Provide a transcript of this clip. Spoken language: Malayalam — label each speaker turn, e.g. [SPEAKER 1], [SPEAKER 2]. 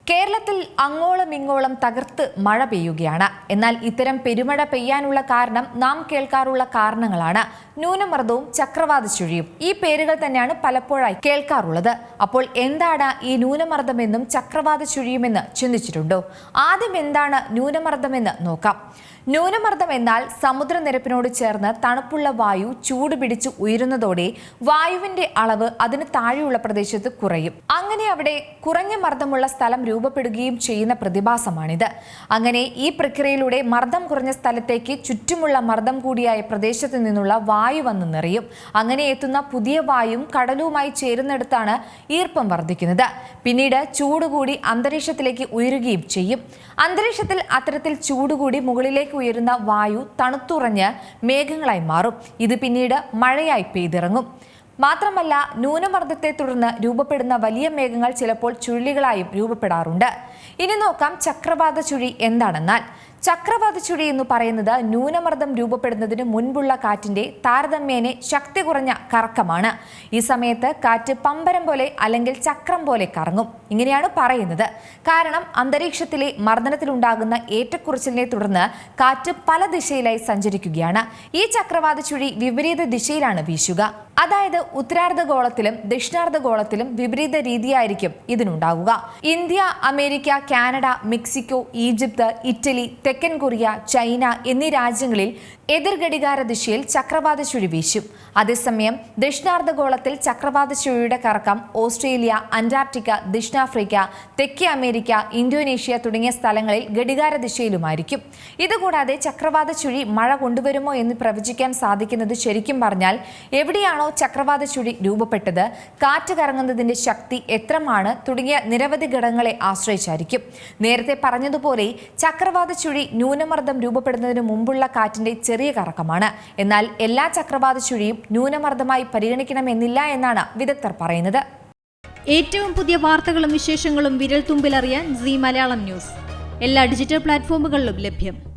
[SPEAKER 1] കേരളത്തിൽ അങ്ങോളം ഇങ്ങോളം തകർത്ത് മഴ പെയ്യുകയാണ്. എന്നാൽ ഇത്തരം പെരുമഴ പെയ്യാനുള്ള കാരണം നാം കേൾക്കാറുള്ള കാരണങ്ങളാണ്. ന്യൂനമർദ്ദവും ചക്രവാത ചുഴിയും ഈ പേരുകൾ തന്നെയാണ് പലപ്പോഴായി കേൾക്കാറുള്ളത്. അപ്പോൾ എന്താണ് ഈ ന്യൂനമർദ്ദമെന്നും ചക്രവാത ചുഴിയുമെന്ന് ചിന്തിച്ചിട്ടുണ്ടോ? ആദ്യം എന്താണ് ന്യൂനമർദ്ദമെന്ന് നോക്കാം. ന്യൂനമർദ്ദം എന്നാൽ സമുദ്രനിരപ്പിനോട് ചേർന്ന് തണുപ്പുള്ള വായു ചൂട് പിടിച്ച് ഉയരുന്നതോടെ വായുവിന്റെ അളവ് അതിന് താഴെയുള്ള പ്രദേശത്ത് കുറയും. അങ്ങനെ അവിടെ കുറഞ്ഞ മർദ്ദമുള്ള സ്ഥലം രൂപപ്പെടുകയും ചെയ്യുന്ന പ്രതിഭാസമാണിത്. അങ്ങനെ ഈ പ്രക്രിയയിലൂടെ മർദ്ദം കുറഞ്ഞ സ്ഥലത്തേക്ക് ചുറ്റുമുള്ള മർദ്ദം കൂടിയായ പ്രദേശത്ത് നിന്നുള്ള വായു വന്ന് നിറയും. അങ്ങനെ എത്തുന്ന പുതിയ വായുവും കടലുമായി ചേരുന്നിടത്താണ് ഈർപ്പം വർദ്ധിക്കുന്നത്. പിന്നീട് ചൂടുകൂടി അന്തരീക്ഷത്തിലേക്ക് ഉയരുകയും ചെയ്യും. അന്തരീക്ഷത്തിൽ അത്തരത്തിൽ ചൂടുകൂടി മുകളിലേക്ക് ഉയരുന്ന വായു തണുത്തുറഞ്ഞ് മേഘങ്ങളായി മാറും. ഇത് പിന്നീട് മഴയായി പെയ്തിറങ്ങും. മാത്രമല്ല, ന്യൂനമർദ്ദത്തെ തുടർന്ന് രൂപപ്പെടുന്ന വലിയ മേഘങ്ങൾ ചിലപ്പോൾ ചുഴലികളായും രൂപപ്പെടാറുണ്ട്. ഇനി നോക്കാം ചക്രവാത ചുഴി എന്താണെന്നാൽ. ചക്രവാത ചുഴി എന്ന് പറയുന്നത് ന്യൂനമർദ്ദം രൂപപ്പെടുന്നതിന് മുൻപുള്ള കാറ്റിന്റെ താരതമ്യേന ശക്തി കുറഞ്ഞ കറക്കമാണ്. ഈ സമയത്ത് കാറ്റ് പമ്പരം പോലെ അല്ലെങ്കിൽ ചക്രം പോലെ കറങ്ങും. ഇങ്ങനെയാണ് പറയുന്നത്. കാരണം അന്തരീക്ഷത്തിലെ മർദ്ദനത്തിലുണ്ടാകുന്ന ഏറ്റക്കുറച്ചിലിനെ തുടർന്ന് കാറ്റ് പല ദിശയിലായി സഞ്ചരിക്കുകയാണ്. ഈ ചക്രവാത ചുഴി വിപരീത ദിശയിലാണ് വീശുക. അതായത് ഉത്തരാർദ്ധഗോളത്തിലും ദക്ഷിണാർദ്ധഗോളത്തിലും വിപരീത രീതിയായിരിക്കും ഇതിനുണ്ടാകുക. India, America, Canada, Mexico, Egypt, Italy, തെക്കൻ കൊറിയ, ചൈന എന്നീ രാജ്യങ്ങളിൽ എതിർഘടികാര ദിശയിൽ ചക്രവാത ചുഴി വീശും. അതേസമയം ദക്ഷിണാർദ്ധഗോളത്തിൽ ചക്രവാത ചുഴിയുടെ കറക്കം ഓസ്ട്രേലിയ, അന്റാർട്ടിക്ക, ദക്ഷിണാഫ്രിക്ക, തെക്കേ അമേരിക്ക, ഇന്തോനേഷ്യ തുടങ്ങിയ സ്ഥലങ്ങളിൽ ഘടികാര ദിശയിലുമായിരിക്കും. ഇതുകൂടാതെ ചക്രവാത ചുഴി മഴ കൊണ്ടുവരുമോ എന്ന് പ്രവചിക്കാൻ സാധിക്കുന്നത് ശരിക്കും പറഞ്ഞാൽ എവിടെയാണോ ചക്രവാത ചുഴി രൂപപ്പെട്ടത്, കാറ്റ് കറങ്ങുന്നതിന്റെ ശക്തി എത്രമാണ് തുടങ്ങിയ നിരവധി ഘടകങ്ങളെ ആശ്രയിച്ചായിരിക്കും. നേരത്തെ പറഞ്ഞതുപോലെ ചക്രവാത ചുഴി ന്യൂനമർദ്ദം രൂപപ്പെടുന്നതിന് മുമ്പുള്ള കാറ്റിന്റെ ചെറിയ കറക്കമാണ്. എന്നാൽ എല്ലാ ചക്രവാത ചുഴിയും ന്യൂനമർദ്ദമായി പരിഗണിക്കണമെന്നില്ല എന്നാണ് വിദഗ്ധർ പറയുന്നത്.
[SPEAKER 2] ഏറ്റവും പുതിയ വാർത്തകളും വിശേഷങ്ങളും വിരൽ തുമ്പിലറിയാൻ സീ മലയാളം ന്യൂസ് എല്ലാ ഡിജിറ്റൽ പ്ലാറ്റ്ഫോമുകളിലും ലഭ്യം.